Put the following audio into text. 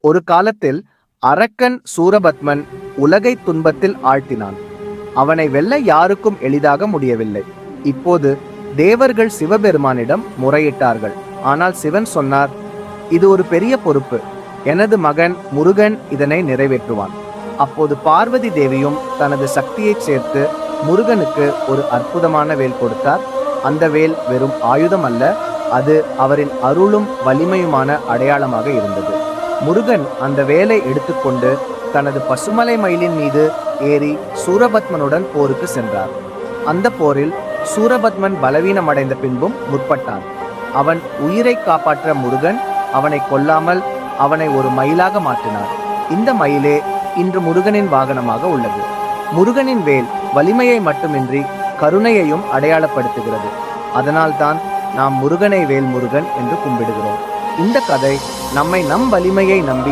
ஒரு காலத்தில் அரக்கன் சூரபத்மன் உலகை துன்பத்தில் ஆழ்த்தினான். அவனை வெல்ல யாருக்கும் எளிதாக முடியவில்லை. இப்போது தேவர்கள் சிவபெருமானிடம் முறையிட்டார்கள். ஆனால் சிவன் சொன்னார், இது ஒரு பெரிய பொறுப்பு. எனது மகன் முருகன் இதனை நிறைவேற்றுவான். அப்போது பார்வதி தேவியும் தனது சக்தியை சேர்த்து முருகனுக்கு ஒரு அற்புதமான வேல் கொடுத்தார். அந்த வேல் வெறும் ஆயுதம் அல்ல, அது அவரின் அருளும் வலிமையுமான அடையாளமாக இருந்தது. முருகன் அந்த வேலை எடுத்துக்கொண்டு தனது பசுமலை மயிலின் மீது ஏறி சூரபத்மனுடன் போருக்கு சென்றார். அந்த போரில் சூரபத்மன் பலவீனமடைந்த பின்பும் முற்பட்டான். அவன் உயிரை காப்பாற்ற முருகன் அவனை கொல்லாமல் அவனை ஒரு மயிலாக மாற்றினார். இந்த மயிலே இன்று முருகனின் வாகனமாக உள்ளது. முருகனின் வேல் வலிமையை மட்டுமின்றி கருணையையும் அடையாளப்படுத்துகிறது. அதனால்தான் நாம் முருகனை வேல் முருகன் என்று கும்பிடுகிறோம். இந்த கதை நம்மை நம் வலிமையை நம்பி